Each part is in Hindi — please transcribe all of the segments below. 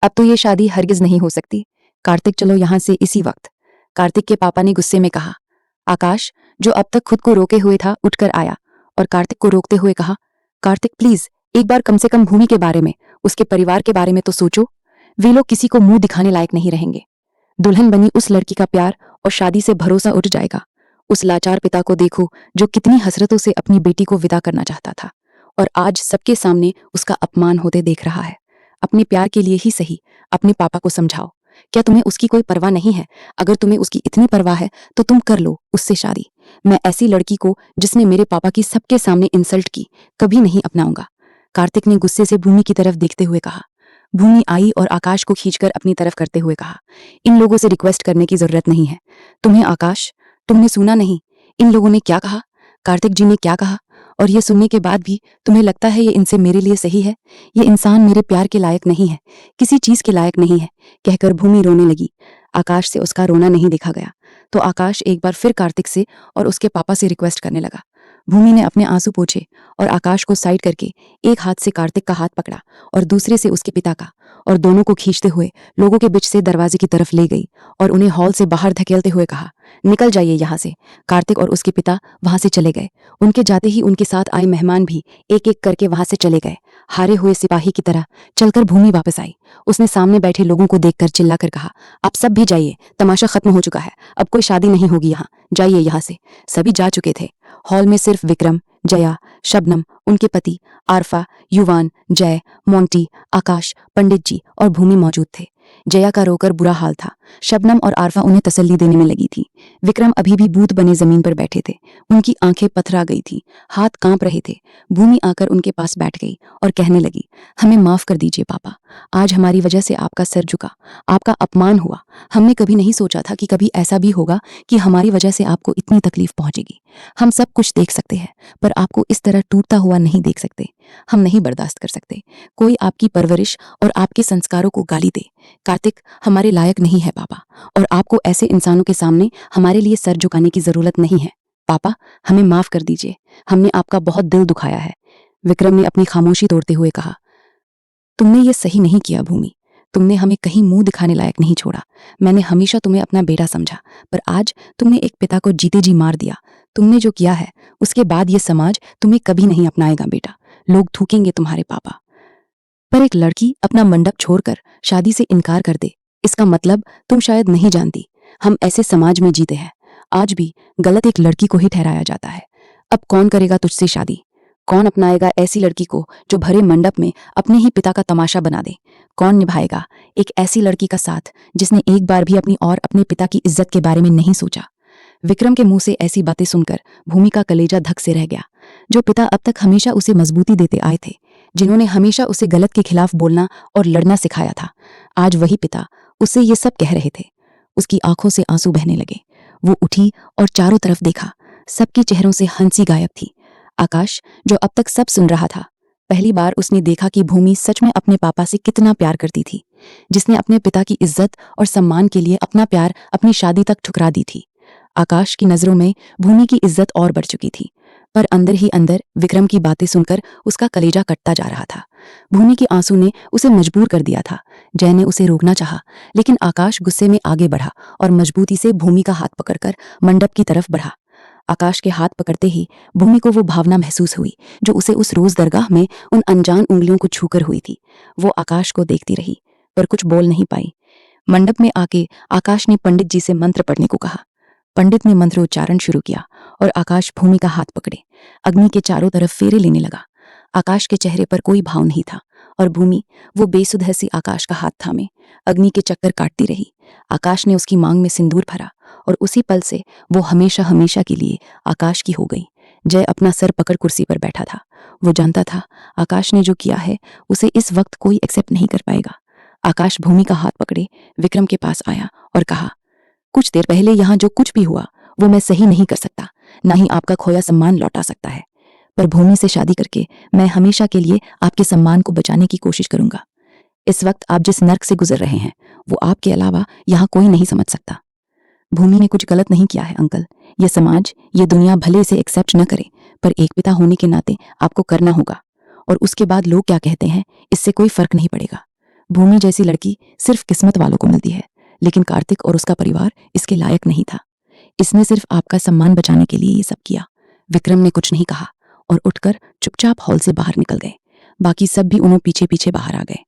अब तो ये शादी हरगिज नहीं हो सकती। कार्तिक, चलो यहाँ से इसी वक्त। कार्तिक के पापा ने गुस्से में कहा। आकाश, जो अब तक खुद को रोके हुए था, उठकर आया और कार्तिक को रोकते हुए कहा, कार्तिक प्लीज, एक बार कम से कम भूमि के बारे में, उसके परिवार के बारे में तो सोचो। वे लोग किसी को मुंह दिखाने लायक नहीं रहेंगे। दुल्हन बनी उस लड़की का प्यार और शादी से भरोसा उठ जाएगा। उस लाचार पिता को देखो जो कितनी हसरतों से अपनी बेटी को विदा करना चाहता था और आज सबके सामने उसका अपमान होते देख रहा है। अपने प्यार के लिए ही सही, अपने पापा को समझाओ। क्या तुम्हें उसकी कोई परवाह नहीं है? अगर तुम्हें उसकी इतनी परवाह है तो तुम कर लो उससे शादी। मैं ऐसी लड़की को जिसने मेरे पापा की सबके सामने इंसल्ट की कभी नहीं अपनाऊंगा। कार्तिक ने गुस्से से भूमि की तरफ देखते हुए कहा। भूमि आई और आकाश को खींचकर अपनी तरफ करते हुए कहा, इन लोगों से रिक्वेस्ट करने की जरूरत नहीं है। तुम्हें आकाश, तुमने सुना नहीं इन लोगों ने क्या कहा? कार्तिक जी ने क्या कहा? और ये सुनने के बाद भी तुम्हें लगता है ये इनसे मेरे लिए सही है? ये इंसान मेरे प्यार के लायक नहीं है, किसी चीज के लायक नहीं है, कहकर भूमि रोने लगी। आकाश से उसका रोना नहीं देखा गया तो आकाश एक बार फिर कार्तिक से और उसके पापा से रिक्वेस्ट करने लगा। भूमि ने अपने आंसू पोंछे और आकाश को साइड करके एक हाथ से कार्तिक का हाथ पकड़ा और दूसरे से उसके पिता का, और दोनों को खींचते हुए लोगों के बीच से दरवाजे की तरफ ले गई और उन्हें हॉल से बाहर धकेलते हुए कहा, निकल जाइए यहाँ से। कार्तिक और उसके पिता वहां से चले गए। उनके जाते ही उनके साथ आए मेहमान भी एक एक करके वहां से चले गए। हारे हुए सिपाही की तरह चलकर भूमि वापस आई। उसने सामने बैठे लोगों को देखकर चिल्लाकर कहा, आप सब भी जाइए, तमाशा खत्म हो चुका है, अब कोई शादी नहीं होगी यहाँ, जाइए यहाँ से। सभी जा चुके थे। हॉल में सिर्फ विक्रम, जया, शबनम, उनके पति, आरफा, युवान, जय, मोंटी, आकाश, पंडित जी और भूमि मौजूद थे। जया का रोकर बुरा हाल था। शबनम और आरफा उन्हें तसल्ली देने में लगी थी। विक्रम अभी भी भूत बने जमीन पर बैठे थे। उनकी आंखें पथरा गई थी, हाथ कांप रहे थे। भूमि आकर उनके पास बैठ गई और कहने लगी, हमें माफ कर दीजिए पापा, आज हमारी वजह से आपका सर झुका, आपका अपमान हुआ। हमने कभी नहीं सोचा था कि कभी ऐसा भी होगा कि हमारी वजह से आपको इतनी तकलीफ पहुंचेगी। हम सब कुछ देख सकते हैं पर आपको इस तरह टूटता हुआ नहीं देख सकते। हम नहीं बर्दाश्त कर सकते कोई आपकी परवरिश और आपके संस्कारों को गाली दे। कार्तिक हमारे लायक नहीं है पापा, और आपको ऐसे इंसानों के सामने हमारे लिए सर झुकाने की जरूरत नहीं है। पापा, हमें माफ कर दीजिए, हमने आपका बहुत दिल दुखाया है। विक्रम ने अपनी खामोशी तोड़ते हुए कहा, तुमने ये सही नहीं किया भूमि, तुमने हमें कहीं मुंह दिखाने लायक नहीं छोड़ा। मैंने हमेशा तुम्हें अपना बेटा समझा, पर आज तुमने एक पिता को जीते जी मार दिया। तुमने जो किया है उसके बाद ये समाज तुम्हें कभी नहीं अपनाएगा बेटा। लोग थूकेंगे तुम्हारे पापा। पर एक लड़की अपना मंडप छोड़कर शादी से इनकार कर दे, इसका मतलब तुम शायद नहीं जानती, हम ऐसे समाज में जीते हैं। आज भी गलत एक लड़की को ही ठहराया जाता है। अब कौन करेगा तुझसे शादी? कौन अपनाएगा ऐसी लड़की को जो भरे मंडप में अपने ही पिता का तमाशा बना दे? कौन निभाएगा एक ऐसी लड़की का साथ जिसने एक बार भी अपनी और अपने पिता की इज्जत के बारे में नहीं सोचा? विक्रम के मुंह से ऐसी बातें सुनकर भूमि का कलेजा धक से रह गया। जो पिता अब तक हमेशा उसे मजबूती देते आए थे, जिन्होंने हमेशा उसे गलत के खिलाफ बोलना और लड़ना सिखाया था, आज वही पिता उससे ये सब कह रहे थे। उसकी आंखों से आंसू बहने लगे। वो उठी और चारों तरफ देखा। सबके चेहरों से हंसी गायब थी। आकाश, जो अब तक सब सुन रहा था, पहली बार उसने देखा कि भूमि सच में अपने पापा से कितना प्यार करती थी, जिसने अपने पिता की इज्जत और सम्मान के लिए अपना प्यार अपनी शादी तक ठुकरा दी थी। आकाश की नजरों में भूमि की इज्जत और बढ़ चुकी थी, पर अंदर ही अंदर विक्रम की बातें सुनकर उसका कलेजा कटता जा रहा था। भूमि के आंसू ने उसे मजबूर कर दिया था। जय ने उसे रोकना चाहा, लेकिन आकाश गुस्से में आगे बढ़ा और मजबूती से भूमि का हाथ पकड़कर मंडप की तरफ बढ़ा। आकाश के हाथ पकड़ते ही भूमि को वो भावना महसूस हुई जो उसे उस रोज दरगाह में उन अनजान उंगलियों को छूकर हुई थी। वो आकाश को देखती रही पर कुछ बोल नहीं पाई। मंडप में आके आकाश ने पंडित जी से मंत्र पढ़ने को कहा। पंडित ने मंत्रोच्चारण शुरू किया और आकाश भूमि का हाथ पकड़े अग्नि के चारों तरफ फेरे लेने लगा। आकाश के चेहरे पर कोई भाव नहीं था और भूमि वो बेसुध सी आकाश का हाथ थामे अग्नि के चक्कर काटती रही। आकाश ने उसकी मांग में सिंदूर भरा और उसी पल से वो हमेशा हमेशा के लिए आकाश की हो गई। जय अपना सर पकड़ कुर्सी पर बैठा था। वो जानता था आकाश ने जो किया है उसे इस वक्त कोई एक्सेप्ट नहीं कर पाएगा। आकाश भूमि का हाथ पकड़े विक्रम के पास आया और कहा, कुछ देर पहले यहाँ जो कुछ भी हुआ वो मैं सही नहीं कर सकता, ना ही आपका खोया सम्मान लौटा सकता है, पर भूमि से शादी करके मैं हमेशा के लिए आपके सम्मान को बचाने की कोशिश करूंगा। इस वक्त आप जिस नर्क से गुजर रहे हैं वो आपके अलावा यहाँ कोई नहीं समझ सकता। भूमि ने कुछ गलत नहीं किया है अंकल, ये समाज, ये दुनिया भले इसे एक्सेप्ट न करे, पर एक पिता होने के नाते आपको करना होगा, और उसके बाद लोग क्या कहते हैं इससे कोई फर्क नहीं पड़ेगा। भूमि जैसी लड़की सिर्फ किस्मत वालों को मिलती है, लेकिन कार्तिक और उसका परिवार इसके लायक नहीं था। इसने सिर्फ आपका सम्मान बचाने के लिए ये सब किया। विक्रम ने कुछ नहीं कहा और उठकर चुपचाप हॉल से बाहर निकल गए। बाकी सब भी उन्हें पीछे पीछे बाहर आ गए।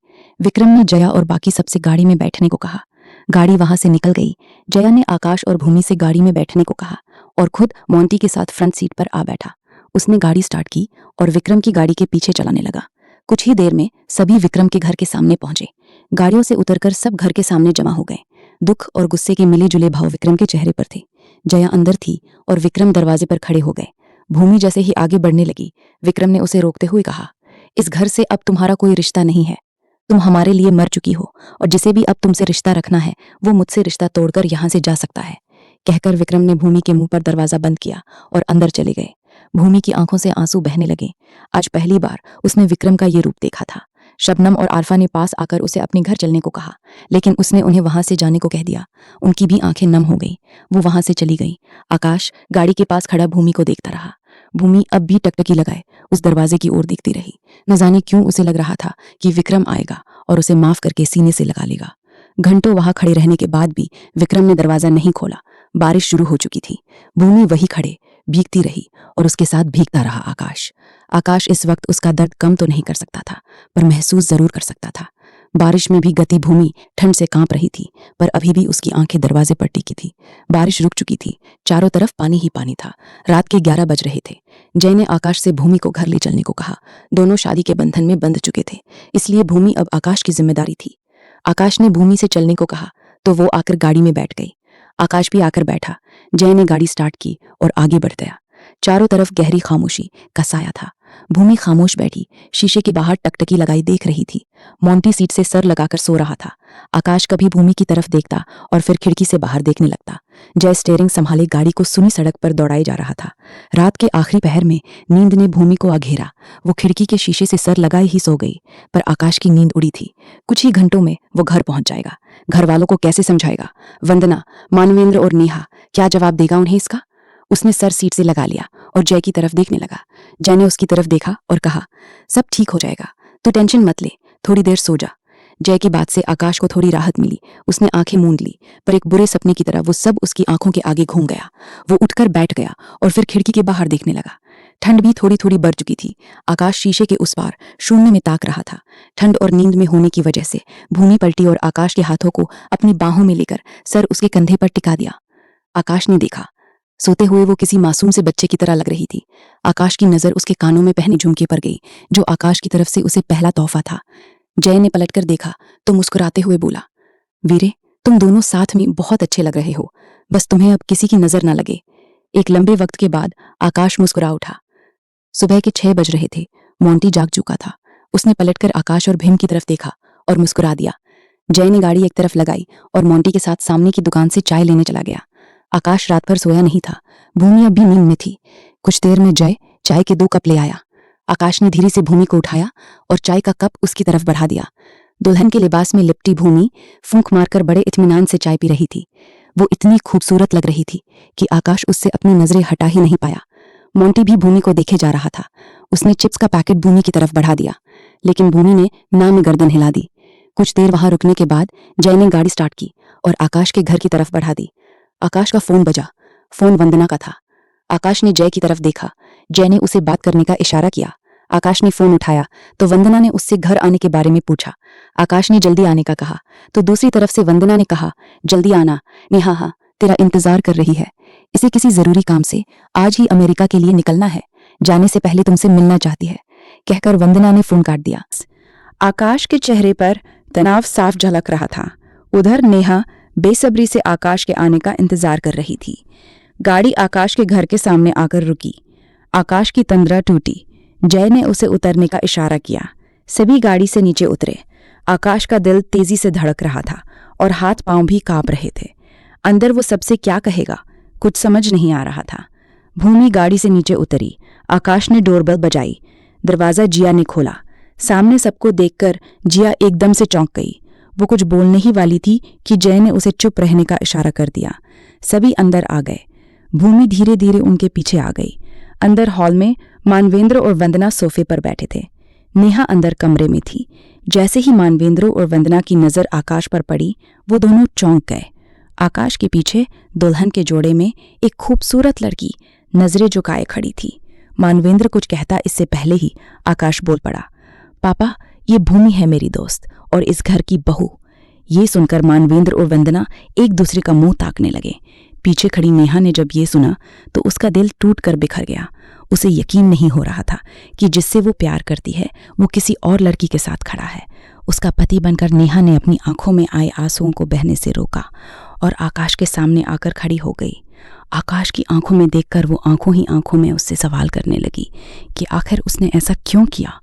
विक्रम ने जया और बाकी सबसे गाड़ी में बैठने को कहा। गाड़ी वहां से निकल गई। जया ने आकाश और भूमि से गाड़ी में बैठने को कहा और खुद मोंटी के साथ फ्रंट सीट पर आ बैठा। उसने गाड़ी स्टार्ट की और विक्रम की गाड़ी के पीछे चलाने लगा। कुछ ही देर में सभी विक्रम के घर के सामने पहुंचे। गाड़ियों से उतरकर सब घर के सामने जमा हो गए। दुख और गुस्से के मिले जुले भाव विक्रम के चेहरे पर थे। जया अंदर थी और विक्रम दरवाजे पर खड़े हो गए। भूमि जैसे ही आगे बढ़ने लगी, विक्रम ने उसे रोकते हुए कहा, इस घर से अब तुम्हारा कोई रिश्ता नहीं है। तुम हमारे लिए मर चुकी हो और जिसे भी अब तुमसे रिश्ता रखना है वो मुझसे रिश्ता तोड़कर यहाँ से जा सकता है। कहकर विक्रम ने भूमि के मुंह पर दरवाजा बंद किया और अंदर चले गए। भूमि की आंखों से आंसू बहने लगे। आज पहली बार उसने विक्रम का ये रूप देखा था। शबनम और आरफा ने पास आकर उसे अपने घर चलने को कहा, लेकिन उसने उन्हें वहां से जाने को कह दिया। उनकी भी आंखें नम हो गई। वो वहां से चली गई। आकाश गाड़ी के पास खड़ा भूमि को देखता रहा। भूमि अब भी टकटकी लगाए उस दरवाजे की ओर देखती रही। न जाने क्यों उसे लग रहा था कि विक्रम आएगा और उसे माफ करके सीने से लगा लेगा। घंटों वहां खड़े रहने के बाद भी विक्रम ने दरवाजा नहीं खोला। बारिश शुरू हो चुकी थी। भूमि वही खड़े भीगती रही और उसके साथ भीगता रहा आकाश। आकाश इस वक्त उसका दर्द कम तो नहीं कर सकता था, पर महसूस जरूर कर सकता था। बारिश में भी गति भूमि ठंड से कांप रही थी, पर अभी भी उसकी आंखें दरवाजे पर टिकी थी। बारिश रुक चुकी थी। चारों तरफ पानी ही पानी था। रात के 11 बज रहे थे। जय ने आकाश से भूमि को घर ले चलने को कहा। दोनों शादी के बंधन में बंध चुके थे, इसलिए भूमि अब आकाश की जिम्मेदारी थी। आकाश ने भूमि से चलने को कहा तो वो आकर गाड़ी में बैठ गई। आकाश भी आकर बैठा। जय ने गाड़ी स्टार्ट की और आगे बढ़ गया। चारों तरफ गहरी खामोशी का साया था। भूमि खामोश बैठी शीशे के बाहर टकटकी लगाई देख रही थी। मोंटी सीट से सर लगाकर सो रहा था। आकाश कभी भूमि की तरफ देखता और फिर खिड़की से बाहर देखने लगता। जय स्टीयरिंग संभाले गाड़ी को सुनी सड़क पर दौड़ाए जा रहा था। रात के आखिरी पहर में नींद ने भूमि को अघेरा। वो खिड़की के शीशे से सर लगाए ही सो गई, पर आकाश की नींद उड़ी थी। कुछ ही घंटों में वो घर पहुंच जाएगा। घर वालों को कैसे समझाएगा? वंदना, मानवेंद्र और नेहा क्या जवाब देगा उन्हें इसका? उसने सर सीट से लगा लिया और जय की तरफ देखने लगा। जय ने उसकी तरफ देखा और कहा, सब ठीक हो जाएगा, तू टेंशन मत ले, थोड़ी देर सो जा। जय की बात से आकाश को थोड़ी राहत मिली। उसने आंखें मूंद ली, पर एक बुरे सपने की तरह वो सब उसकी आंखों के आगे घूम गया। वो उठकर बैठ गया और फिर खिड़की के बाहर देखने लगा। ठंड भी थोड़ी थोड़ी बढ़ चुकी थी। आकाश शीशे के उस पार शून्य में ताक रहा था। ठंड और नींद में होने की वजह से भूमि पलटी और आकाश के हाथों को अपनी बाहों में लेकर सर उसके कंधे पर टिका दिया। आकाश ने देखा, सोते हुए वो किसी मासूम से बच्चे की तरह लग रही थी। आकाश की नजर उसके कानों में पहने झुमके पर गई, जो आकाश की तरफ से उसे पहला तोहफा था। जय ने पलटकर देखा तो मुस्कुराते हुए बोला, वीरे, तुम दोनों साथ में बहुत अच्छे लग रहे हो, बस तुम्हें अब किसी की नजर ना लगे। एक लंबे वक्त के बाद आकाश मुस्कुरा उठा। सुबह के 6 बज रहे थे। मोंटी जाग चुका था। उसने पलटकर आकाश और भीम की तरफ देखा और मुस्कुरा दिया। जय ने गाड़ी एक तरफ लगाई और मोंटी के साथ सामने की दुकान से चाय लेने चला गया। आकाश रात भर सोया नहीं था। भूमि अब भी नींद में थी। कुछ देर में जय चाय के 2 कप ले आया। आकाश ने धीरे से भूमि को उठाया और चाय का कप उसकी तरफ बढ़ा दिया। दुल्हन के लिबास में लिपटी भूमि फूंक मारकर बड़े इत्मीनान से चाय पी रही थी। वो इतनी खूबसूरत लग रही थी कि आकाश उससे अपनी नजरें हटा ही नहीं पाया। मोंटी भी भूमि को देखे जा रहा था। उसने चिप्स का पैकेट भूमि की तरफ बढ़ा दिया, लेकिन भूमि ने ना में गर्दन हिला दी। कुछ देर वहां रुकने के बाद जय ने गाड़ी स्टार्ट की और आकाश के घर की तरफ बढ़ा दी। आकाश का फोन बजा। फोन वंदना का था। आकाश ने जय की तरफ देखा। जय ने उसे बात करने का इशारा किया। आकाश ने फोन उठाया तो वंदना ने उससे घर आने के बारे में पूछा। आकाश ने जल्दी आने का कहा तो दूसरी तरफ से वंदना ने कहा, जल्दी आना, नेहा हाँ तेरा इंतजार कर रही है। इसे किसी जरूरी काम से आज ही अमेरिका के लिए निकलना है। जाने से पहले तुमसे मिलना चाहती है, कहकर वंदना ने फोन काट दिया। आकाश के चेहरे पर तनाव साफ झलक रहा था। उधर नेहा बेसब्री से आकाश के आने का इंतजार कर रही थी। गाड़ी आकाश के घर के सामने आकर रुकी। आकाश की तंद्रा टूटी। जय ने उसे उतरने का इशारा किया। सभी गाड़ी से नीचे उतरे। आकाश का दिल तेजी से धड़क रहा था और हाथ पांव भी कांप रहे थे। अंदर वो सबसे क्या कहेगा, कुछ समझ नहीं आ रहा था। भूमि गाड़ी से नीचे उतरी। आकाश ने डोरबेल बजाई। दरवाजा जिया ने खोला। सामने सबको देखकर जिया एकदम से चौंक गई। वो कुछ बोलने ही वाली थी कि जय ने उसे चुप रहने का इशारा कर दिया। सभी अंदर आ गए। भूमि धीरे धीरे उनके पीछे आ गई। अंदर हॉल में मानवेंद्र और वंदना सोफे पर बैठे थे। नेहा अंदर कमरे में थी। जैसे ही मानवेंद्र और वंदना की नजर आकाश पर पड़ी, वो दोनों चौंक गए। आकाश के पीछे दुल्हन के जोड़े में एक खूबसूरत लड़की नजरें झुकाए खड़ी थी। मानवेंद्र कुछ कहता इससे पहले ही आकाश बोल पड़ा, पापा, ये भूमि है मेरी दोस्त और इस घर की बहू। ये सुनकर मानवेंद्र और वंदना एक दूसरे का मुंह ताकने लगे। पीछे खड़ी नेहा ने जब ये सुना तो उसका दिल टूट कर बिखर गया। उसे यकीन नहीं हो रहा था कि जिससे वो प्यार करती है वो किसी और लड़की के साथ खड़ा है। उसका पति बनकर नेहा ने अपनी आंखों में आए आंसुओं को बहने से रोका और आकाश के सामने आकर खड़ी हो गई। आकाश की आंखों में देखकर वो आंखों ही आंखों में उससे सवाल करने लगी कि आखिर उसने ऐसा क्यों किया।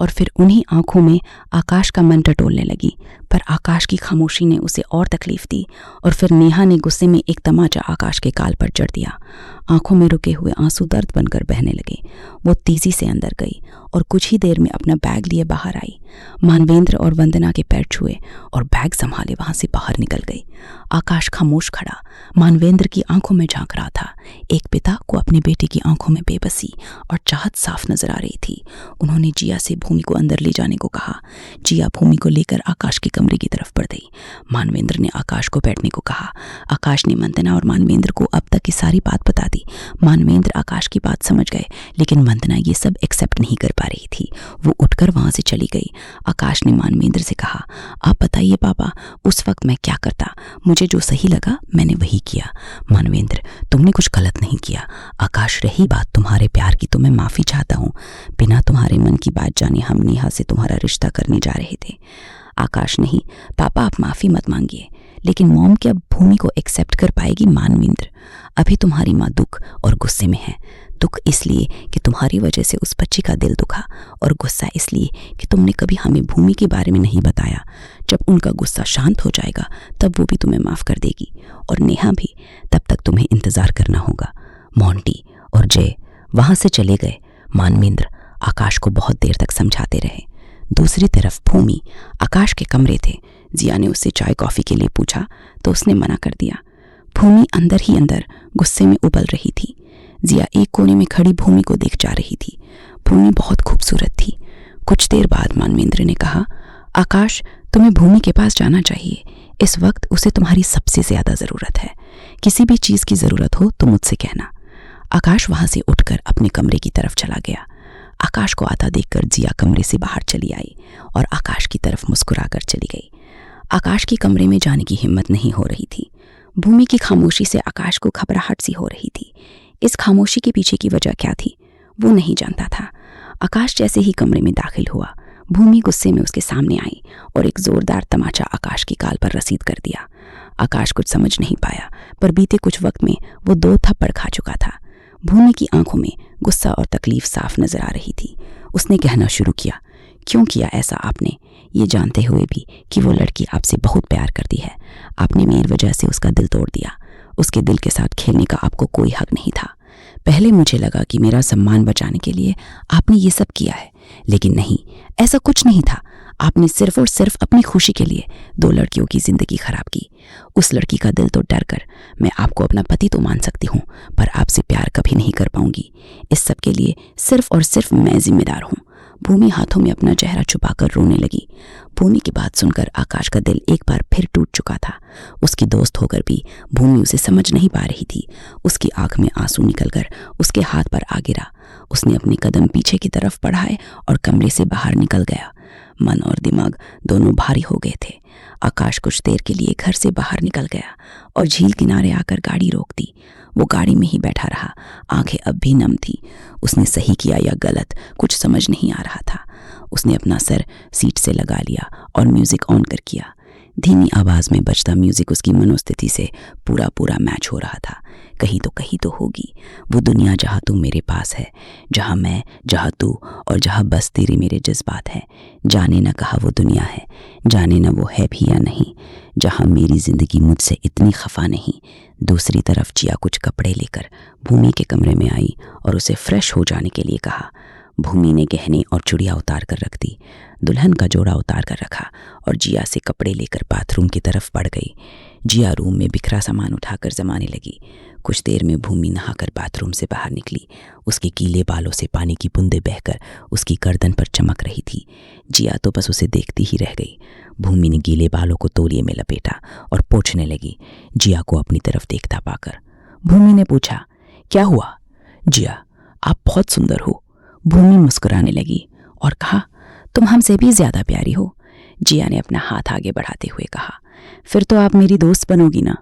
और फिर उन्हीं आंखों में आकाश का मन टटोलने लगी, पर आकाश की खामोशी ने उसे और तकलीफ दी। और फिर नेहा ने गुस्से में एक तमाचा आकाश के गाल पर जड़ दिया। आंखों में रुके हुए आंसू दर्द बनकर बहने लगे। वो तेजी से अंदर गई और कुछ ही देर में अपना बैग लिए बाहर आई। मानवेंद्र और वंदना के पैर छुए और बैग संभाले वहां से बाहर निकल गई। आकाश खामोश खड़ा मानवेंद्र की आंखों में झांक रहा था। एक पिता को अपने बेटे की आंखों में बेबसी और चाहत साफ नजर आ रही थी। उन्होंने जिया से भूमि को अंदर ले जाने को कहा। जिया भूमि को लेकर आकाश के कमरे की तरफ बढ़ गई। मानवेंद्र ने आकाश को बैठने को कहा। आकाश ने वंदना और मानवेंद्र को अब तक की सारी बात बता दी। मानवेंद्र आकाश की बात समझ गए, लेकिन वंदना ये सब एक्सेप्ट नहीं कर पा रही थी। वो उठकर वहां से चली गई। आकाश ने मानवेंद्र से कहा, आप बताइए पापा, उस वक्त मैं क्या करता? मुझे जो सही लगा मैंने वही किया। मानवेंद्र, तुमने कुछ गलत नहीं किया। आकाश, रही बात तुम्हारे प्यार की तो मैं माफी चाहता हूँ। बिना तुम्हारे मन की बात जाने हम नेहा से तुम्हारा रिश्ता करने जा रहे थे। आकाश, नहीं पापा, आप माफी मत मांगिए। लेकिन मॉम क्या भूमि को एक्सेप्ट कर पाएगी? मानवेंद्र, अभी तुम्हारी माँ दुख और गुस्से में है। दुख इसलिए कि तुम्हारी वजह से उस बच्ची का दिल दुखा, और गुस्सा इसलिए कि तुमने कभी हमें भूमि के बारे में नहीं बताया। जब उनका गुस्सा शांत हो जाएगा तब वो भी तुम्हें माफ कर देगी, और नेहा भी। तब तक तुम्हें इंतजार करना होगा। मोंटी और जय वहां से चले गए। मानवेंद्र आकाश को बहुत देर तक समझाते रहे। दूसरी तरफ भूमि आकाश के कमरे थे। जिया ने उससे चाय कॉफी के लिए पूछा तो उसने मना कर दिया। भूमि अंदर ही अंदर गुस्से में उबल रही थी। जिया एक कोने में खड़ी भूमि को देख जा रही थी। भूमि बहुत खूबसूरत थी। कुछ देर बाद मानवेंद्र ने कहा, आकाश, तुम्हें भूमि के पास जाना चाहिए। इस वक्त उसे तुम्हारी सबसे ज्यादा जरूरत है। किसी भी चीज की जरूरत हो तो मुझसे कहना। आकाश वहां से उठकर अपने कमरे की तरफ चला गया। आकाश को आता देखकर जिया कमरे से बाहर चली आई और आकाश की तरफ मुस्कुराकर चली गई। आकाश के कमरे में जाने की हिम्मत नहीं हो रही थी। भूमि की खामोशी से आकाश को घबराहट सी हो रही थी। इस खामोशी के पीछे की वजह क्या थी वो नहीं जानता था। आकाश जैसे ही कमरे में दाखिल हुआ, भूमि गुस्से में उसके सामने आई और एक जोरदार तमाचा आकाश की गाल पर रसीद कर दिया। आकाश कुछ समझ नहीं पाया, पर बीते कुछ वक्त में वो 2 थप्पड़ खा चुका था। भूमि की आंखों में गुस्सा और तकलीफ साफ नजर आ रही थी। उसने कहना शुरू किया, क्यों किया ऐसा आपने, ये जानते हुए भी कि वो लड़की आपसे बहुत प्यार करती है? आपने मेरी वजह से उसका दिल तोड़ दिया। उसके दिल के साथ खेलने का आपको कोई हक नहीं था। पहले मुझे लगा कि मेरा सम्मान बचाने के लिए आपने ये सब किया है, लेकिन नहीं, ऐसा कुछ नहीं था। आपने सिर्फ और सिर्फ अपनी खुशी के लिए 2 लड़कियों की जिंदगी खराब की। उस लड़की का दिल तो डर कर मैं आपको अपना पति तो मान सकती हूँ, पर आपसे प्यार कभी नहीं कर पाऊंगी। इस सब के लिए सिर्फ और सिर्फ मैं जिम्मेदार हूँ। भूमि हाथों में अपना चेहरा छुपाकर रोने लगी। भूमि की बात सुनकर आकाश का दिल एक बार फिर टूट चुका था। उसकी दोस्त होकर भी भूमि उसे समझ नहीं पा रही थी। उसकी आंख में आंसू निकलकर उसके हाथ पर आ गिरा। उसने अपने कदम पीछे की तरफ बढ़ाए और कमरे से बाहर निकल गया। मन और दिमाग दोनों भारी हो गए थे। आकाश कुछ देर के लिए घर से बाहर निकल गया और झील किनारे आकर गाड़ी रोक दी। वो गाड़ी में ही बैठा रहा। आंखें अब भी नम थी। उसने सही किया या गलत कुछ समझ नहीं आ रहा था। उसने अपना सर सीट से लगा लिया और म्यूजिक ऑन कर किया। धीमी आवाज में बजता म्यूजिक उसकी मनोस्थिति से पूरा मैच हो रहा था। कहीं तो होगी वो दुनिया जहाँ तू मेरे पास है, जहाँ मैं, जहाँ तू और जहाँ बस तेरे मेरे जज्बात है। जाने न कहा वो दुनिया है, जाने न वो है भी या नहीं, जहाँ मेरी जिंदगी मुझसे इतनी खफा नहीं। दूसरी तरफ जिया कुछ कपड़े लेकर भूमि के कमरे में आई और उसे फ्रेश हो जाने के लिए कहा। भूमि ने गहने और चूड़ियाँ उतार कर रख दी, दुल्हन का जोड़ा उतार कर रखा और जिया से कपड़े लेकर बाथरूम की तरफ बढ़ गई। जिया रूम में बिखरा सामान उठाकर जमाने लगी। कुछ देर में भूमि नहाकर बाथरूम से बाहर निकली। उसके गीले बालों से पानी की बूंदें बहकर उसकी गर्दन पर चमक रही थी। जिया तो बस उसे देखती ही रह गई। भूमि ने गीले बालों को तौलिए में लपेटा और पोंछने लगी, जिया को अपनी तरफ देखता पाकर। भूमि ने पूछा, क्या हुआ? जिया, आप बहुत सुंदर हो। भूमि मुस्कुराने लगी और कहा, तुम हमसे भी ज्यादा प्यारी हो। जिया ने अपना हाथ आगे बढ़ाते हुए कहा, फिर तो आप मेरी दोस्त बनोगी ना?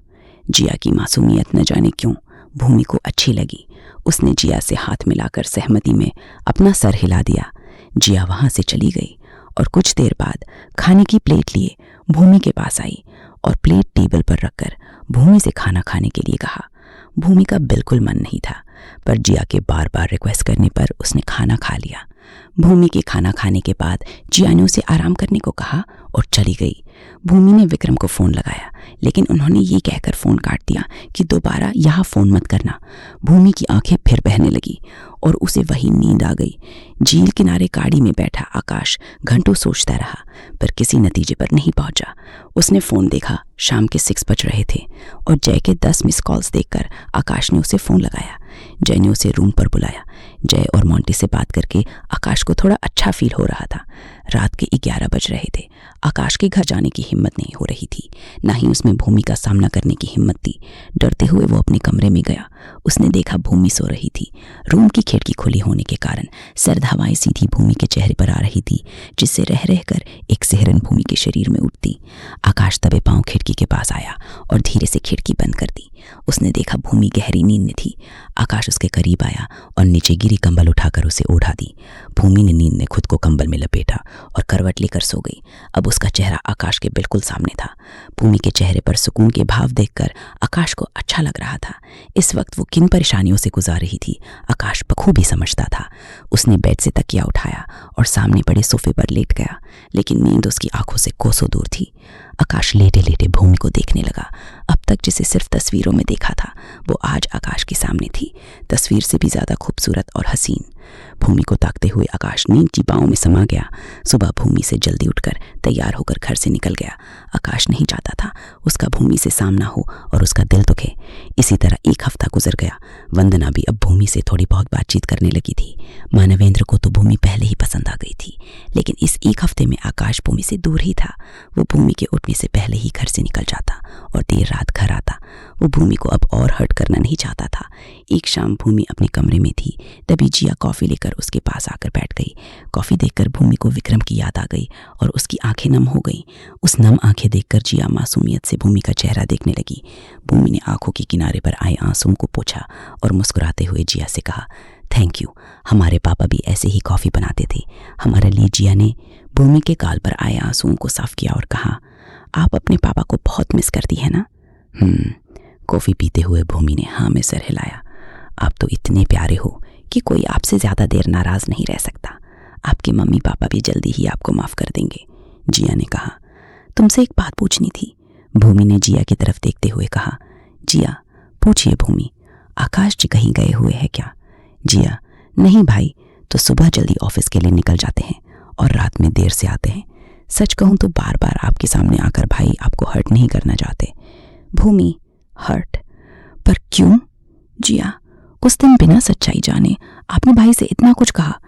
जिया की मासूमियत न जाने क्यों भूमि को अच्छी लगी। उसने जिया से हाथ मिलाकर सहमति में अपना सर हिला दिया। जिया वहां से चली गई और कुछ देर बाद खाने की प्लेट लिए भूमि के पास आई और प्लेट टेबल पर रखकर भूमि से खाना खाने के लिए कहा। भूमि का बिल्कुल मन नहीं था, पर जिया के बार बार रिक्वेस्ट करने पर उसने खाना खा लिया। भूमि के खाना खाने के बाद जिया ने उसे आराम करने को कहा और चली गई। भूमि ने विक्रम को फ़ोन लगाया, लेकिन उन्होंने ये कहकर फ़ोन काट दिया कि दोबारा यहाँ फ़ोन मत करना। भूमि की आंखें फिर बहने लगी और उसे वही नींद आ गई। झील किनारे गाड़ी में बैठा आकाश घंटों सोचता रहा, पर किसी नतीजे पर नहीं पहुंचा। उसने फ़ोन देखा, शाम के 6 बज रहे थे और जय के 10 मिस कॉल्स देखकर आकाश ने उसे फ़ोन लगाया। जय ने उसे रूम पर बुलाया। जय और मोंटी से बात करके आकाश को थोड़ा अच्छा फील हो रहा था। रात के 11 बज रहे थे। आकाश के घर जाने की हिम्मत नहीं हो रही थी, ना ही उसमें भूमि का सामना करने की हिम्मत थी। डरते हुए वो अपने कमरे में गया। उसने देखा भूमि सो रही थी। रूम की खिड़की खुली होने के कारण सर्द हवाएं सीधी भूमि के चेहरे पर आ रही थी, जिससे रह रहकर एक सिहरन भूमि के शरीर में उठती। आकाश दबे पांव खिड़की के पास आया और धीरे से खिड़की बंद कर दी। उसने देखा भूमि गहरी नींद में थी। आकाश उसके करीब आया और नीचे गिरी कंबल उठाकर उसे ओढ़ा दी। भूमि ने नींद में खुद को कंबल में लपेटा और करवट लेकर सो गई। अब उसका चेहरा आकाश के बिल्कुल सामने था। भूमि के चेहरे पर सुकून के भाव देखकर आकाश को अच्छा लग रहा था। इस वक्त वो किन परेशानियों से गुजार रही थी आकाश बखूबी समझता था। उसने बेड से तकिया उठाया और सामने पड़े सोफे पर लेट गया, लेकिन नींद उसकी आंखों से कोसों दूर थी। आकाश लेटे लेटे भूमि को देखने लगा। अब तक जिसे सिर्फ तस्वीरों में देखा था, वो आज आकाश के सामने थी, तस्वीर से भी ज्यादा खूबसूरत और हसीन। भूमि को ताकते हुए आकाश नींद की बाहों में समा गया। सुबह भूमि से जल्दी उठकर तैयार होकर घर से निकल गया। आकाश नहीं चाहता था उसका भूमि से सामना हो और उसका दिल दुखे। इसी तरह 1 हफ्ता गुजर गया। वंदना भी अब भूमि से थोड़ी बहुत बातचीत करने लगी थी। मानवेंद्र को तो भूमि पहले ही पसंद आ गई थी, लेकिन इस 1 हफ्ते में आकाश भूमि से दूर ही था। वो भूमि के उठने से पहले ही घर से निकल जाता और देर रात घर आता। वो भूमि को अब और हर्ट करना नहीं चाहता था। एक शाम भूमि अपने कमरे में थी, तभी जिया कॉफ़ी लेकर उसके पास आकर बैठ गई। कॉफ़ी देखकर भूमि को विक्रम की याद आ गई और उसकी आंखें नम हो गईं। उस नम आंखें देखकर जिया मासूमियत से भूमि का चेहरा देखने लगी। भूमि ने आंखों के किनारे पर आए आंसुओं को पोंछा और मुस्कुराते हुए जिया से कहा, थैंक यू, हमारे पापा भी ऐसे ही कॉफ़ी बनाते थे हमारे लिए। जिया ने भूमि के गाल पर आए आंसुओं को साफ किया और कहा, आप अपने पापा को बहुत मिस करती है ना? कॉफ़ी पीते हुए भूमि ने हाँ में सर हिलाया। आप तो इतने प्यारे हो कि कोई आपसे ज़्यादा देर नाराज़ नहीं रह सकता। आपके मम्मी पापा भी जल्दी ही आपको माफ़ कर देंगे। जिया ने कहा, तुमसे एक बात पूछनी थी। भूमि ने जिया की तरफ देखते हुए कहा। जिया, पूछिए भूमि, आकाश जी कहीं गए हुए हैं क्या? जिया, नहीं भाई, तो सुबह जल्दी ऑफिस के लिए निकल जाते हैं और रात में देर से आते हैं। सच कहूँ तो बार बार आपके सामने आकर भाई आपको हर्ट नहीं करना चाहते। भूमि, हर्ट? पर क्यों? जिया, उस दिन बिना सच्चाई जाने आपने भाई से इतना कुछ कहा।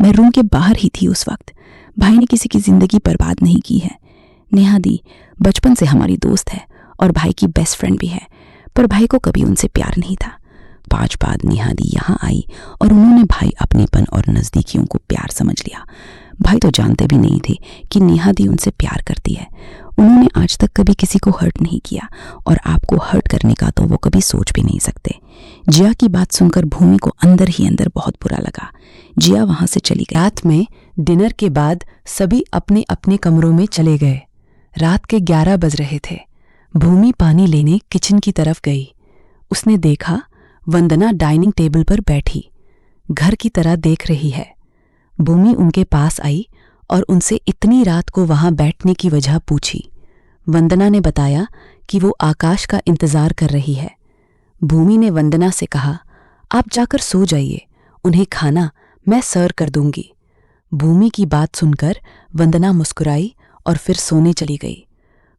मैं रूम के बाहर ही थी उस वक्त। भाई ने किसी की जिंदगी बर्बाद नहीं की है। नेहा दी बचपन से हमारी दोस्त है और भाई की बेस्ट फ्रेंड भी है, पर भाई को कभी उनसे प्यार नहीं था। 5 बाद नेहा दी यहाँ आई और उन्होंने भाई अपनेपन और नज़दीकियों को प्यार समझ लिया। भाई तो जानते भी नहीं थे कि नेहा दी उनसे प्यार करती है। उन्होंने आज तक कभी किसी को हर्ट नहीं किया और आपको हर्ट करने का तो वो कभी सोच भी नहीं सकते। जिया की बात सुनकर भूमि को अंदर ही अंदर बहुत बुरा लगा। जिया वहां से चली गई। रात में डिनर के बाद सभी अपने अपने कमरों में चले गए। रात के 11 बज रहे थे। भूमि पानी लेने किचन की तरफ गई। उसने देखा वंदना डाइनिंग टेबल पर बैठी घर की तरह देख रही है। भूमि उनके पास आई और उनसे इतनी रात को वहां बैठने की वजह पूछी। वंदना ने बताया कि वो आकाश का इंतजार कर रही है। भूमि ने वंदना से कहा, आप जाकर सो जाइए, उन्हें खाना मैं सर्व कर दूंगी। भूमि की बात सुनकर वंदना मुस्कुराई और फिर सोने चली गई।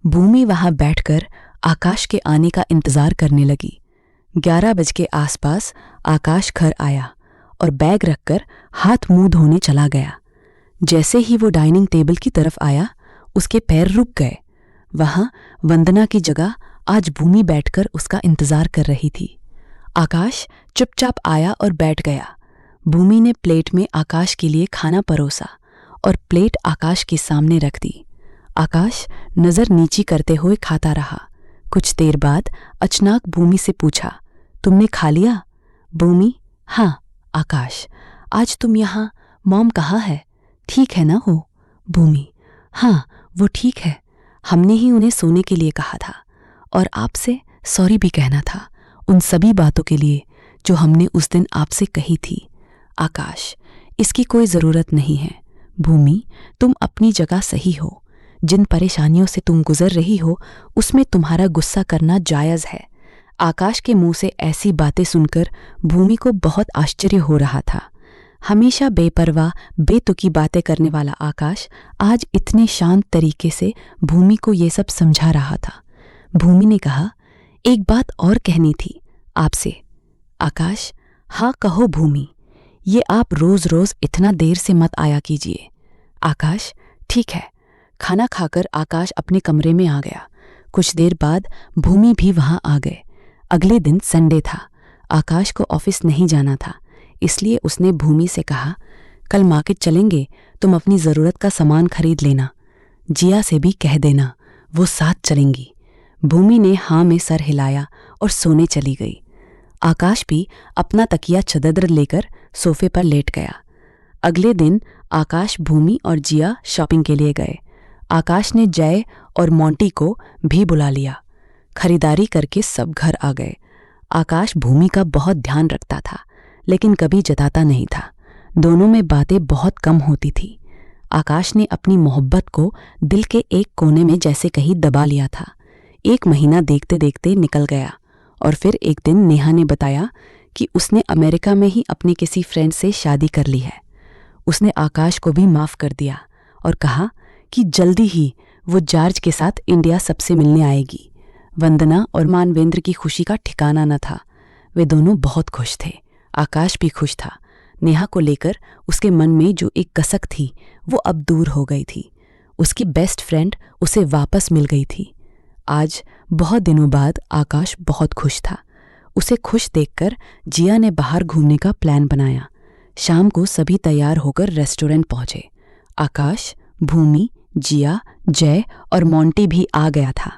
भूमि वहां बैठकर आकाश के आने का इंतजार करने लगी। 11 बजे के आसपास आकाश घर आया और बैग रखकर हाथ मुंह धोने चला गया। जैसे ही वो डाइनिंग टेबल की तरफ आया, उसके पैर रुक गए। वहां वंदना की जगह आज भूमि बैठकर उसका इंतजार कर रही थी। आकाश चुपचाप आया और बैठ गया। भूमि ने प्लेट में आकाश के लिए खाना परोसा और प्लेट आकाश के सामने रख दी। आकाश नजर नीची करते हुए खाता रहा। कुछ देर बाद अचानक भूमि से पूछा, तुमने खा लिया? भूमि, हाँ। आकाश, आज तुम यहाँ, मॉम कहाँ है? ठीक है ना हो? भूमि, हाँ वो ठीक है। हमने ही उन्हें सोने के लिए कहा था और आपसे सॉरी भी कहना था उन सभी बातों के लिए जो हमने उस दिन आपसे कही थी। आकाश, इसकी कोई ज़रूरत नहीं है। भूमि, तुम अपनी जगह सही हो। जिन परेशानियों से तुम गुजर रही हो उसमें तुम्हारा गुस्सा करना जायज़ है। आकाश के मुंह से ऐसी बातें सुनकर भूमि को बहुत आश्चर्य हो रहा था। हमेशा बेपरवाह बेतुकी बातें करने वाला आकाश आज इतने शांत तरीके से भूमि को ये सब समझा रहा था। भूमि ने कहा, एक बात और कहनी थी आपसे। आकाश, हाँ कहो भूमि, ये आप रोज रोज इतना देर से मत आया कीजिए। आकाश, ठीक है। खाना खाकर आकाश अपने कमरे में आ गया। कुछ देर बाद भूमि भी वहां आ गए। अगले दिन संडे था। आकाश को ऑफिस नहीं जाना था, इसलिए उसने भूमि से कहा, कल मार्केट चलेंगे, तुम अपनी ज़रूरत का सामान खरीद लेना। जिया से भी कह देना, वो साथ चलेंगी। भूमि ने हाँ में सर हिलाया और सोने चली गई। आकाश भी अपना तकिया चदर लेकर सोफे पर लेट गया। अगले दिन आकाश, भूमि और जिया शॉपिंग के लिए गए। आकाश ने जय और मोंटी को भी बुला लिया। खरीदारी करके सब घर आ गए। आकाश भूमि का बहुत ध्यान रखता था, लेकिन कभी जताता नहीं था। दोनों में बातें बहुत कम होती थी। आकाश ने अपनी मोहब्बत को दिल के एक कोने में जैसे कहीं दबा लिया था। 1 महीना देखते देखते निकल गया और फिर एक दिन नेहा ने बताया कि उसने अमेरिका में ही अपने किसी फ्रेंड से शादी कर ली है। उसने आकाश को भी माफ़ कर दिया और कहा कि जल्दी ही वो जॉर्ज के साथ इंडिया सबसे मिलने आएगी। वंदना और मानवेंद्र की खुशी का ठिकाना न था। वे दोनों बहुत खुश थे। आकाश भी खुश था। नेहा को लेकर उसके मन में जो एक कसक थी वो अब दूर हो गई थी। उसकी बेस्ट फ्रेंड उसे वापस मिल गई थी। आज बहुत दिनों बाद आकाश बहुत खुश था। उसे खुश देखकर जिया ने बाहर घूमने का प्लान बनाया। शाम को सभी तैयार होकर रेस्टोरेंट पहुंचे। आकाश, भूमि, जिया, जय और मोंटी भी आ गया था।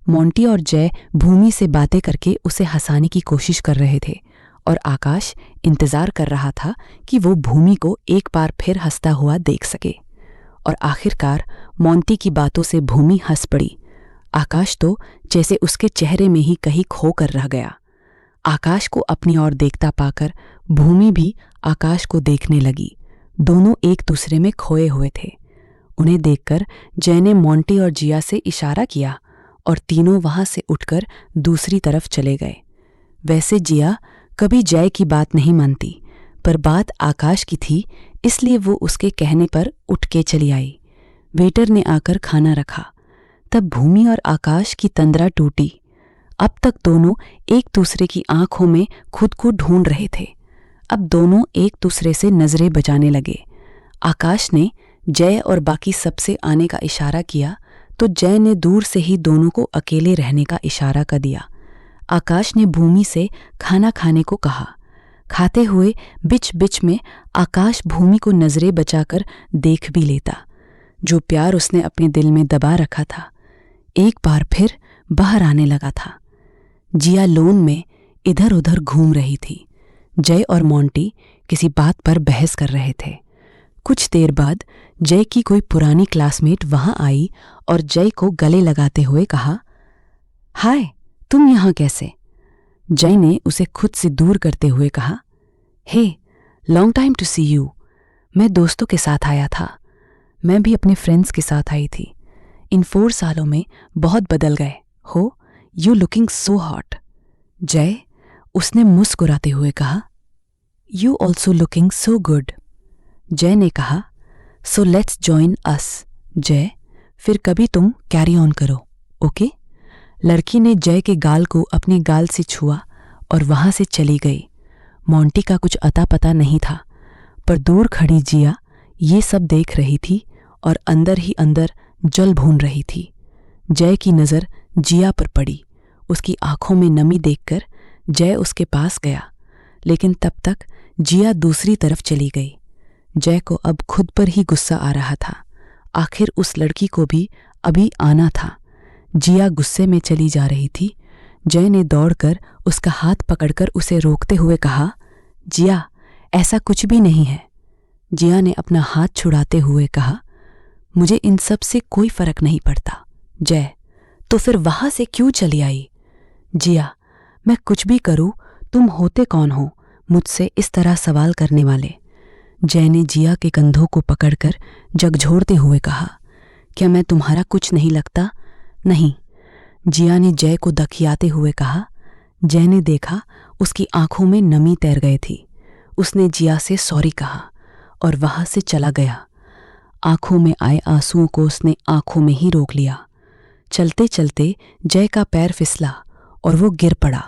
मोंटी और जय भूमि से बातें करके उसे हंसाने की कोशिश कर रहे थे और आकाश इंतजार कर रहा था कि वो भूमि को एक बार फिर हंसता हुआ देख सके। और आखिरकार मोंटी की बातों से भूमि हंस पड़ी। आकाश तो जैसे उसके चेहरे में ही कहीं खो कर रह गया। आकाश को अपनी ओर देखता पाकर भूमि भी आकाश को देखने लगी। दोनों एक दूसरे में खोए हुए थे। उन्हें देखकर जय ने मोंटी और जिया से इशारा किया और तीनों वहां से उठकर दूसरी तरफ चले गए। वैसे जिया कभी जय की बात नहीं मानती, पर बात आकाश की थी, इसलिए वो उसके कहने पर उठ के चली आई। वेटर ने आकर खाना रखा। तब भूमि और आकाश की तंद्रा टूटी। अब तक दोनों एक दूसरे की आंखों में खुद को ढूंढ रहे थे। अब दोनों एक दूसरे से नजरें बचाने लगे। आकाश ने जय और बाकी सबसे आने का इशारा किया तो जय ने दूर से ही दोनों को अकेले रहने का इशारा कर दिया। आकाश ने भूमि से खाना खाने को कहा। खाते हुए बिच बिच में आकाश भूमि को नजरें बचाकर देख भी लेता। जो प्यार उसने अपने दिल में दबा रखा था एक बार फिर बाहर आने लगा था। जिया लोन में इधर उधर घूम रही थी। जय और मोंटी किसी बात पर बहस कर रहे थे। कुछ देर बाद जय की कोई पुरानी क्लासमेट वहां आई और जय को गले लगाते हुए कहा, हाय, तुम यहाँ कैसे? जय ने उसे खुद से दूर करते हुए कहा, hey, long time to see you. मैं दोस्तों के साथ आया था। मैं भी अपने फ्रेंड्स के साथ आई थी। इन 4 सालों में बहुत बदल गए हो। You looking so hot. जय, उसने मुस्कुराते हुए कहा, you also looking so good. जय ने कहा, सो लेट्स जॉइन अस। जय, फिर कभी तुम कैरी ऑन करो, ओके? लड़की ने जय के गाल को अपने गाल से छुआ और वहां से चली गई। मोंटी का कुछ अता पता नहीं था, पर दूर खड़ी जिया ये सब देख रही थी और अंदर ही अंदर जल भून रही थी। जय की नज़र जिया पर पड़ी। उसकी आंखों में नमी देखकर जय उसके पास गया, लेकिन तब तक जिया दूसरी तरफ चली गई। जय को अब खुद पर ही गुस्सा आ रहा था। आखिर उस लड़की को भी अभी आना था। जिया गुस्से में चली जा रही थी। जय ने दौड़कर उसका हाथ पकड़कर उसे रोकते हुए कहा, जिया, ऐसा कुछ भी नहीं है। जिया ने अपना हाथ छुड़ाते हुए कहा, मुझे इन सब से कोई फर्क नहीं पड़ता। जय, तो फिर वहां से क्यों चली आई? जिया, मैं कुछ भी करूं, तुम होते कौन हो मुझसे इस तरह सवाल करने वाले? जय ने जिया के कंधों को पकड़कर झकझोरते हुए कहा, क्या मैं तुम्हारा कुछ नहीं लगता? नहीं। जिया ने जय को दखियाते हुए कहा। जय ने देखा उसकी आंखों में नमी तैर गई थी। उसने जिया से सॉरी कहा और वहां से चला गया। आंखों में आए आंसुओं को उसने आंखों में ही रोक लिया। चलते चलते जय का पैर फिसला और वो गिर पड़ा।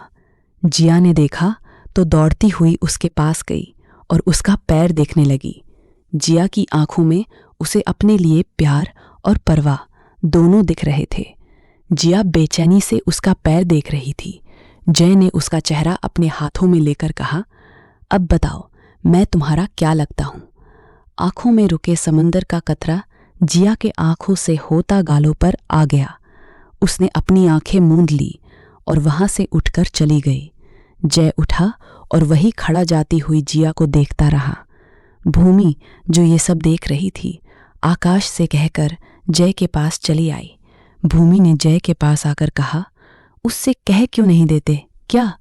जिया ने देखा तो दौड़ती हुई उसके पास गई और उसका पैर देखने लगी। जिया की आंखों में उसे अपने लिए प्यार और परवाह दोनों दिख रहे थे। जिया बेचैनी से उसका पैर देख रही थी। जय ने उसका चेहरा अपने हाथों में लेकर कहा, अब बताओ मैं तुम्हारा क्या लगता हूं? आंखों में रुके समंदर का कतरा जिया के आंखों से होता गालों पर आ गया। उसने अपनी आंखें मूंद ली और वहां से उठकर चली गई। जय उठा और वही खड़ा जाती हुई जिया को देखता रहा। भूमि, जो ये सब देख रही थी, आकाश से कहकर जय के पास चली आई। भूमि ने जय के पास आकर कहा, उससे कह क्यों नहीं देते? क्या?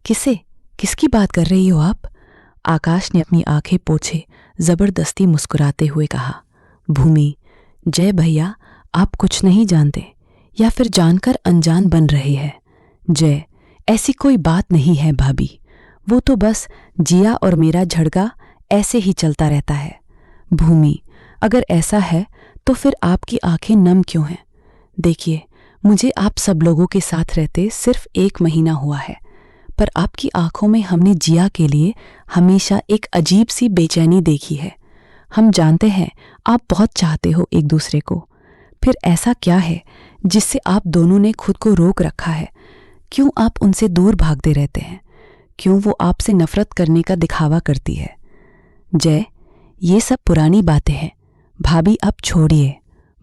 किसे? किसकी बात कर रही हो आप? आकाश ने अपनी आंखें पोंछे जबरदस्ती मुस्कुराते हुए कहा, भूमि, जय भैया आप कुछ नहीं जानते या फिर जानकर अनजान बन रहे हैं। जय, ऐसी कोई बात नहीं है भाभी, वो तो बस जिया और मेरा झगड़ा ऐसे ही चलता रहता है। भूमि, अगर ऐसा है तो फिर आपकी आंखें नम क्यों हैं? देखिए, मुझे आप सब लोगों के साथ रहते सिर्फ 1 महीना हुआ है, पर आपकी आंखों में हमने जिया के लिए हमेशा एक अजीब सी बेचैनी देखी है। हम जानते हैं आप बहुत चाहते हो एक दूसरे को, फिर ऐसा क्या है जिससे आप दोनों ने खुद को रोक रखा है? क्यों आप उनसे दूर भागते रहते हैं? क्यों वो आपसे नफरत करने का दिखावा करती है? जय, ये सब पुरानी बातें हैं, भाभी आप छोड़िए।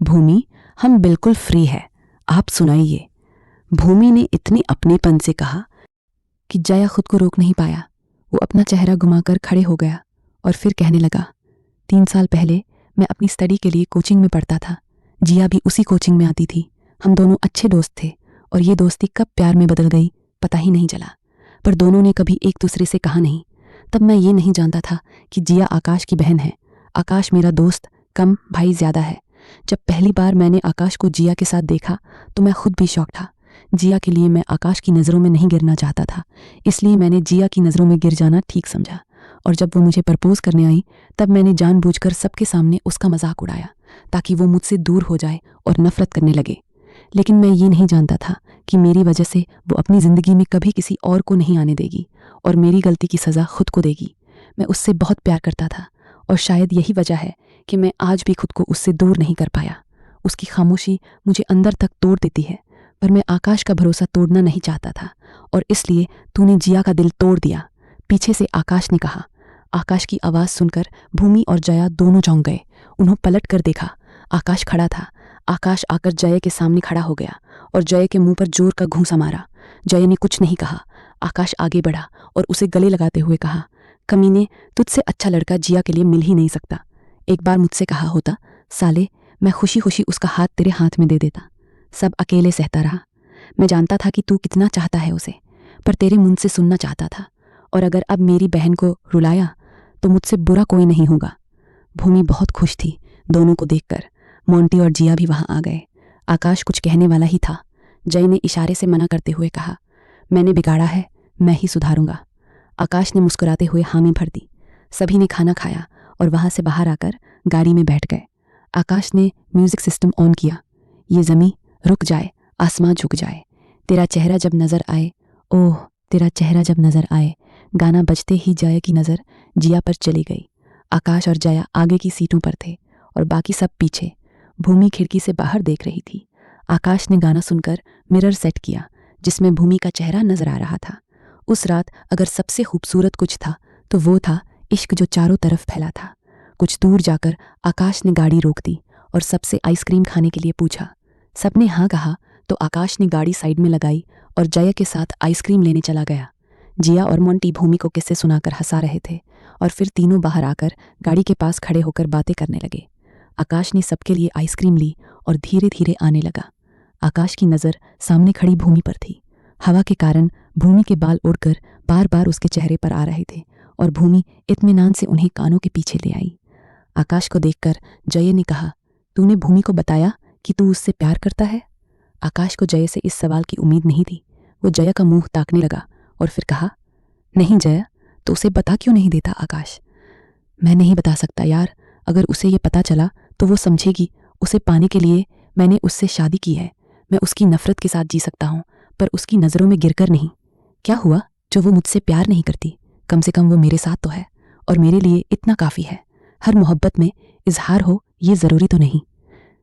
भूमि, हम बिल्कुल फ्री है, आप सुनाइए। भूमि ने इतने अपनेपन से कहा कि जया खुद को रोक नहीं पाया। वो अपना चेहरा घुमाकर खड़े हो गया और फिर कहने लगा, 3 साल पहले मैं अपनी स्टडी के लिए कोचिंग में पढ़ता था। जिया भी उसी कोचिंग में आती थी। हम दोनों अच्छे दोस्त थे और ये दोस्ती कब प्यार में बदल गई पता ही नहीं चला, पर दोनों ने कभी एक दूसरे से कहा नहीं। तब मैं ये नहीं जानता था कि जिया आकाश की बहन है। आकाश मेरा दोस्त कम भाई ज़्यादा है। जब पहली बार मैंने आकाश को जिया के साथ देखा तो मैं खुद भी शॉक था। जिया के लिए मैं आकाश की नज़रों में नहीं गिरना चाहता था, इसलिए मैंने जिया की नज़रों में गिर जाना ठीक समझा। और जब वो मुझे प्रपोज करने आई तब मैंने जानबूझकर सबके सामने उसका मजाक उड़ाया ताकि वो मुझसे दूर हो जाए और नफरत करने लगे। लेकिन मैं ये नहीं जानता था कि मेरी वजह से वो अपनी ज़िंदगी में कभी किसी और को नहीं आने देगी और मेरी गलती की सज़ा खुद को देगी। मैं उससे बहुत प्यार करता था और शायद यही वजह है कि मैं आज भी खुद को उससे दूर नहीं कर पाया। उसकी खामोशी मुझे अंदर तक तोड़ देती है, पर मैं आकाश का भरोसा तोड़ना नहीं चाहता था और इसलिए तूने जिया का दिल तोड़ दिया। पीछे से आकाश ने कहा। आकाश की आवाज़ सुनकर भूमि और जया दोनों चौंक गए। उन्होंने पलट कर देखा, आकाश खड़ा था। आकाश आकर जय के सामने खड़ा हो गया और जय के मुंह पर जोर का घूंसा मारा। जय ने कुछ नहीं कहा। आकाश आगे बढ़ा और उसे गले लगाते हुए कहा, कमीने, तुझसे अच्छा लड़का जिया के लिए मिल ही नहीं सकता। एक बार मुझसे कहा होता, साले, मैं खुशी खुशी उसका हाथ तेरे हाथ में दे देता। सब अकेले सहता रहा। मैं जानता था कि तू कितना चाहता है उसे, पर तेरे मुंह से सुनना चाहता था। और अगर अब मेरी बहन को रुलाया तो मुझसे बुरा कोई नहीं होगा। भूमि बहुत खुश थी दोनों को देखकर। मोंटी और जिया भी वहां आ गए। आकाश कुछ कहने वाला ही था। जय ने इशारे से मना करते हुए कहा, मैंने बिगाड़ा है, मैं ही सुधारूंगा। आकाश ने मुस्कुराते हुए हामी भर दी। सभी ने खाना खाया और वहां से बाहर आकर गाड़ी में बैठ गए। आकाश ने म्यूजिक सिस्टम ऑन किया। ये ज़मीं रुक जाए, आसमां झुक जाए, तेरा चेहरा जब नजर आए, ओह तेरा चेहरा जब नजर आए। गाना बजते ही जया की नज़र जिया पर चली गई। आकाश और जया आगे की सीटों पर थे और बाकी सब पीछे। भूमि खिड़की से बाहर देख रही थी। आकाश ने गाना सुनकर मिरर सेट किया जिसमें भूमि का चेहरा नजर आ रहा था। उस रात अगर सबसे खूबसूरत कुछ था तो वो था इश्क जो चारों तरफ फैला था। कुछ दूर जाकर आकाश ने गाड़ी रोक दी और सबसे आइसक्रीम खाने के लिए पूछा। सबने हाँ कहा तो आकाश ने गाड़ी साइड में लगाई और जया के साथ आइसक्रीम लेने चला गया। जिया और मोंटी भूमि को किस्से सुनाकर हंसा रहे थे और फिर तीनों बाहर आकर गाड़ी के पास खड़े होकर बातें करने लगे। आकाश ने सबके लिए आइसक्रीम ली और धीरे धीरे आने लगा। आकाश की नज़र सामने खड़ी भूमि पर थी। हवा के कारण भूमि के बाल उड़कर बार बार उसके चेहरे पर आ रहे थे और भूमि इत्मीनान से उन्हें कानों के पीछे ले आई। आकाश को देखकर जय ने कहा, तूने भूमि को बताया कि तू उससे प्यार करता है? आकाश को जय से इस सवाल की उम्मीद नहीं थी। वो जया का मुंह ताकने लगा और फिर कहा, नहीं जया, तो उसे बता क्यों नहीं देता? आकाश, मैं नहीं बता सकता यार। अगर उसे ये पता चला तो वो समझेगी उसे पाने के लिए मैंने उससे शादी की है। मैं उसकी नफरत के साथ जी सकता हूँ पर उसकी नज़रों में गिरकर नहीं। क्या हुआ जो वो मुझसे प्यार नहीं करती? कम से कम वो मेरे साथ तो है और मेरे लिए इतना काफ़ी है। हर मोहब्बत में इजहार हो ये ज़रूरी तो नहीं।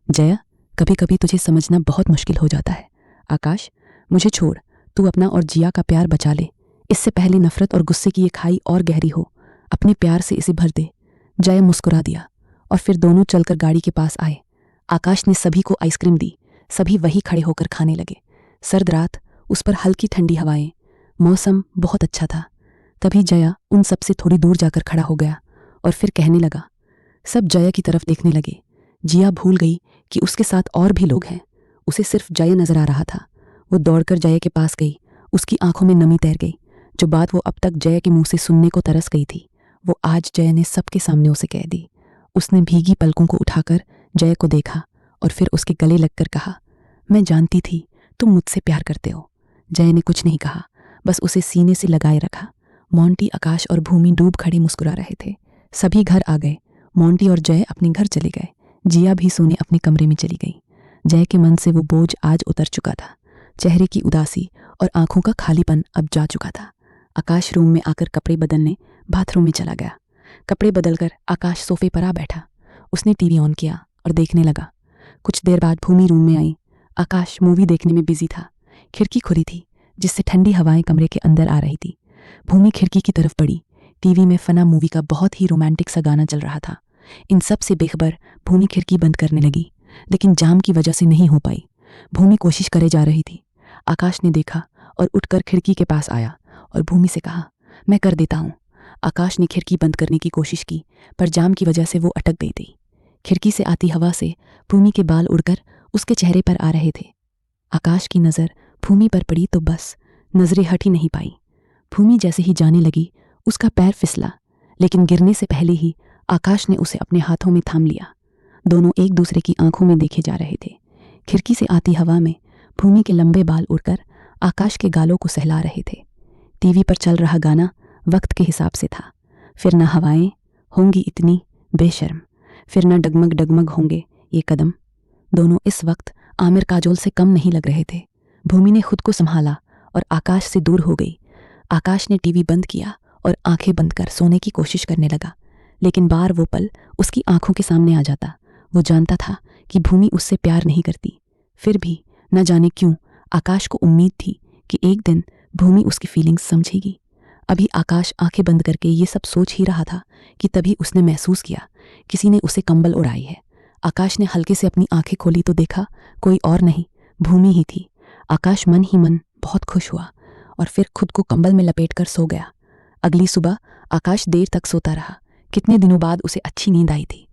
जया, कभी कभी तुझे समझना बहुत मुश्किल हो जाता है। आकाश, मुझे छोड़, तू अपना और जिया का प्यार बचा ले। इससे पहले नफरत और गुस्से की ये खाई और गहरी हो। अपने प्यार से इसे भर दे। जया मुस्कुरा दिया और फिर दोनों चलकर गाड़ी के पास आए। आकाश ने सभी को आइसक्रीम दी। सभी वही खड़े होकर खाने लगे। सर्द रात, उस पर हल्की ठंडी हवाएं, मौसम बहुत अच्छा था। तभी जया उन सब से थोड़ी दूर जाकर खड़ा हो गया और फिर कहने लगा। सब जया की तरफ देखने लगे। जिया भूल गई कि उसके साथ और भी लोग हैं। उसे सिर्फ जया नजर आ रहा था। वो दौड़कर जया के पास गई। उसकी आंखों में नमी तैर गई। जो बात वो अब तक जया के मुंह से सुनने को तरस गई थी वो आज जया ने सबके सामने उसे कह दी। उसने भीगी पलकों को उठाकर जया को देखा और फिर उसके गले लगकर कहा, मैं जानती थी तुम मुझसे प्यार करते हो। जया ने कुछ नहीं कहा, बस उसे सीने से लगाए रखा। मोंटी, आकाश और भूमि डूब खड़े मुस्कुरा रहे थे। सभी घर आ गए। मोंटी और जय अपने घर चले गए। जिया भी सोने अपने कमरे में चली गई। जय के मन से वो बोझ आज उतर चुका था। चेहरे की उदासी और आंखों का खालीपन अब जा चुका था। आकाश रूम में आकर कपड़े बदलने बाथरूम में चला गया। कपड़े बदलकर आकाश सोफे पर आ बैठा। उसने टीवी ऑन किया और देखने लगा। कुछ देर बाद भूमि रूम में आई। आकाश मूवी देखने में बिजी था। खिड़की खुली थी जिससे ठंडी हवाएं कमरे के अंदर आ रही थी। भूमि खिड़की की तरफ बढ़ी। टीवी में फना मूवी का बहुत ही रोमांटिक सा गाना चल रहा था। इन सब से बेखबर भूमि खिड़की बंद करने लगी, लेकिन जाम की वजह से नहीं हो पाई। भूमि कोशिश करे जा रही थी। आकाश ने देखा और उठकर खिड़की के पास आया और भूमि से कहा, मैं कर देता हूँ। आकाश ने खिड़की बंद करने की कोशिश की पर जाम की वजह से वो अटक गई थी। खिड़की से आती हवा से भूमि के बाल उड़कर उसके चेहरे पर आ रहे थे। आकाश की नज़र भूमि पर पड़ी तो बस नजरें हट ही नहीं पाई। भूमि जैसे ही जाने लगी उसका पैर फिसला, लेकिन गिरने से पहले ही आकाश ने उसे अपने हाथों में थाम लिया। दोनों एक दूसरे की आंखों में देखे जा रहे थे। खिड़की से आती हवा में भूमि के लंबे बाल उड़कर आकाश के गालों को सहला रहे थे। टीवी पर चल रहा गाना वक्त के हिसाब से था। फिर न हवाएं होंगी इतनी बेशर्म, फिर न डगमग डगमग होंगे ये कदम। दोनों इस वक्त आमिर काजोल से कम नहीं लग रहे थे। भूमि ने खुद को संभाला और आकाश से दूर हो गई। आकाश ने टीवी बंद किया और आंखें बंद कर सोने की कोशिश करने लगा, लेकिन बार वो पल उसकी आंखों के सामने आ जाता। वो जानता था कि भूमि उससे प्यार नहीं करती, फिर भी न जाने क्यों आकाश को उम्मीद थी कि एक दिन भूमि उसकी फीलिंग्स समझेगी। अभी आकाश आंखें बंद करके ये सब सोच ही रहा था कि तभी उसने महसूस किया किसी ने उसे कंबल उड़ाई है। आकाश ने हल्के से अपनी आंखें खोली तो देखा कोई और नहीं, भूमि ही थी। आकाश मन ही मन बहुत खुश हुआ और फिर खुद को कंबल में लपेटकर सो गया। अगली सुबह आकाश देर तक सोता रहा। कितने दिनों बाद उसे अच्छी नींद आई थी।